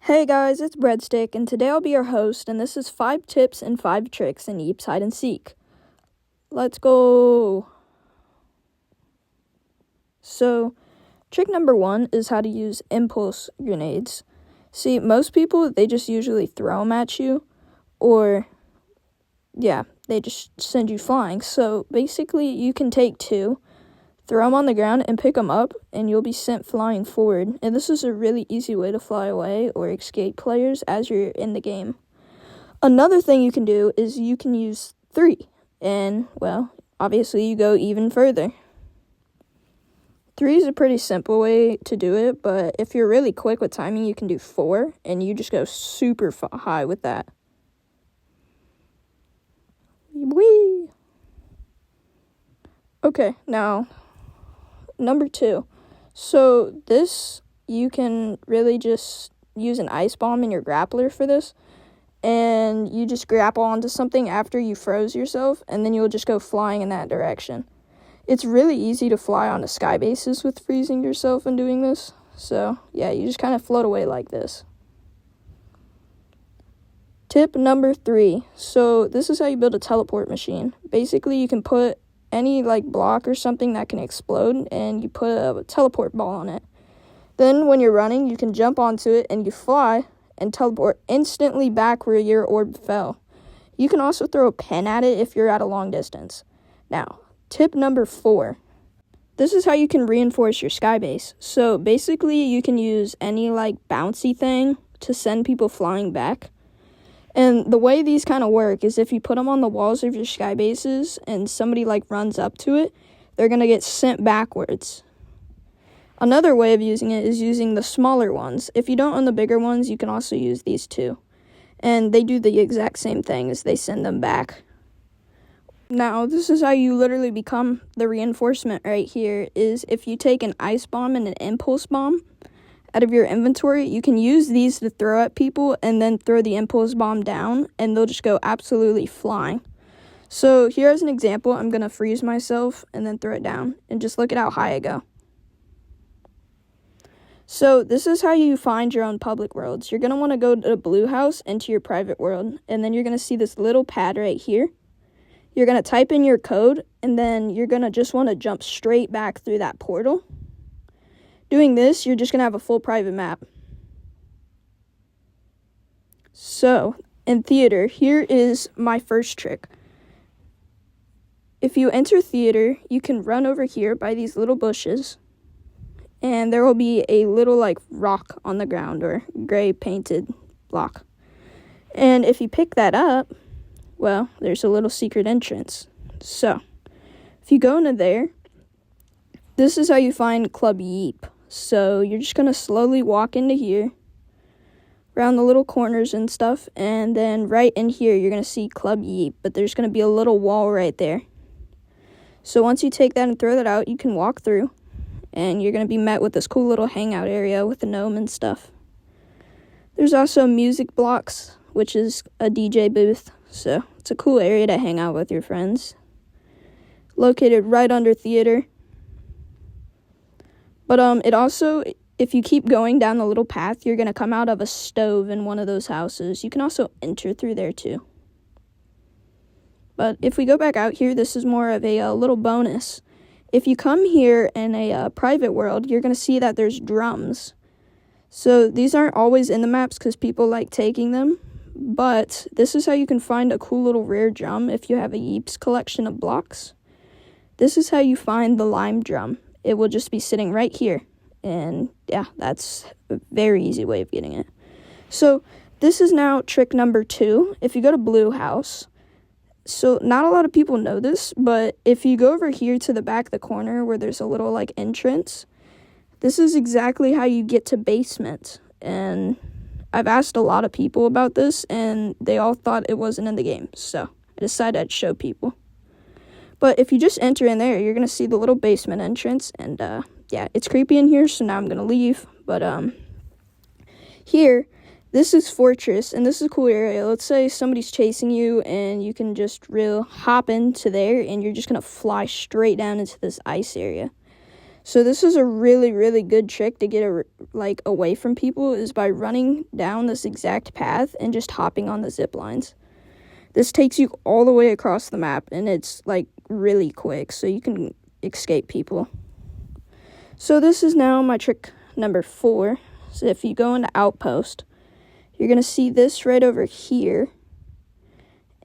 Hey guys, it's Breadstick, and today I'll be your host, and this is 5 tips and 5 tricks in Yeeps hide and seek. Let's go! So, trick number 1 is how to use impulse grenades. See, most people, they just usually throw them at you, or, they just send you flying. So, basically, you can take 2, throw them on the ground and pick them up, and you'll be sent flying forward. And this is a really easy way to fly away or escape players as you're in the game. Another thing you can do is you can use 3. And, well, obviously you go even further. 3 is a pretty simple way to do it, but if you're really quick with timing, you can do 4, and you just go super high with that. Whee! Okay, now number 2. So this, you can really just use an ice bomb in your grappler for this. And you just grapple onto something after you froze yourself, and then you'll just go flying in that direction. It's really easy to fly on a sky basis with freezing yourself and doing this. So, yeah, you just kind of float away like this. Tip number 3. So this is how you build a teleport machine. Basically, you can put any block or something that can explode, and you put a teleport ball on it. Then when you're running, you can jump onto it and you fly and teleport instantly back where your orb fell. You can also throw a pen at it if you're at a long distance. Now, tip number 4. This is how you can reinforce your sky base. So basically, you can use any bouncy thing to send people flying back. And the way these kind of work is if you put them on the walls of your sky bases and somebody runs up to it, they're going to get sent backwards. Another way of using it is using the smaller ones. If you don't own the bigger ones, you can also use these too. And they do the exact same thing as they send them back. Now, this is how you literally become the reinforcement right here, is if you take an ice bomb and an impulse bomb out of your inventory, you can use these to throw at people and then throw the impulse bomb down, and they'll just go absolutely flying. So here as an example, I'm going to freeze myself and then throw it down, and just look at how high I go. So this is how you find your own public worlds. You're going to want to go to the blue house into your private world, and then you're going to see this little pad right here. You're going to type in your code, and then you're going to just want to jump straight back through that portal. Doing this, you're just going to have a full private map. So, in theater, here is my first trick. If you enter theater, you can run over here by these little bushes, and there will be a little rock on the ground or gray painted block. And if you pick that up, well, there's a little secret entrance. So, if you go into there, this is how you find Club Yeep. So you're just going to slowly walk into here, around the little corners and stuff, and then right in here you're going to see Club Yeep, but there's going to be a little wall right there. So once you take that and throw that out, you can walk through, and you're going to be met with this cool little hangout area with a gnome and stuff. There's also music blocks, which is a DJ booth, so it's a cool area to hang out with your friends. Located right under theater. But it also, if you keep going down the little path, you're going to come out of a stove in one of those houses. You can also enter through there too. But if we go back out here, this is more of a little bonus. If you come here in a private world, you're going to see that there's drums. So these aren't always in the maps because people like taking them. But this is how you can find a cool little rare drum if you have a Yeeps collection of blocks. This is how you find the lime drum. It will just be sitting right here. And yeah, that's a very easy way of getting it. So this is now trick number 2. If you go to blue house, so not a lot of people know this, but if you go over here to the back of the corner where there's a little entrance, this is exactly how you get to basement. And I've asked a lot of people about this, and they all thought it wasn't in the game. So I decided I'd show people. But if you just enter in there, you're going to see the little basement entrance, and yeah, it's creepy in here, so now I'm going to leave. But here, this is Fortress, and this is a cool area. Let's say somebody's chasing you, and you can just hop into there, and you're just going to fly straight down into this ice area. So this is a really, really good trick to get away from people, is by running down this exact path and just hopping on the zip lines. This takes you all the way across the map, and it's like really quick, so you can escape people. So this is now my trick number 4. So if you go into Outpost, you're going to see this right over here.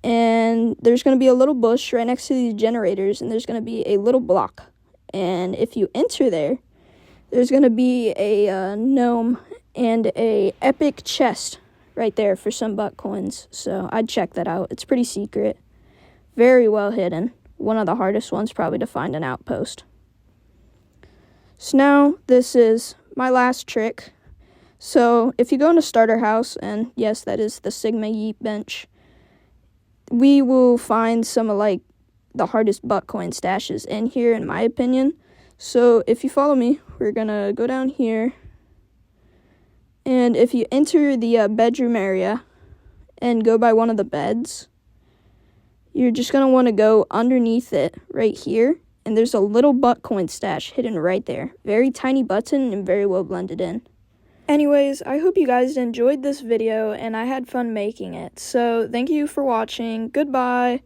And there's going to be a little bush right next to these generators, and there's going to be a little block. And if you enter there, there's going to be a gnome and a epic chest right there for some butt coins. So I'd check that out. It's pretty secret. Very well hidden. One of the hardest ones probably to find an Outpost. So now this is my last trick. So if you go into Starter House, and yes, that is the Sigma Yeep bench, we will find some of the hardest butt coin stashes in here, in my opinion. So if you follow me, we're gonna go down here, and if you enter the bedroom area and go by one of the beds, you're just gonna want to go underneath it right here, and there's a little butt coin stash hidden right there. Very tiny button and very well blended in. Anyways, I hope you guys enjoyed this video and I had fun making it. So thank you for watching. Goodbye.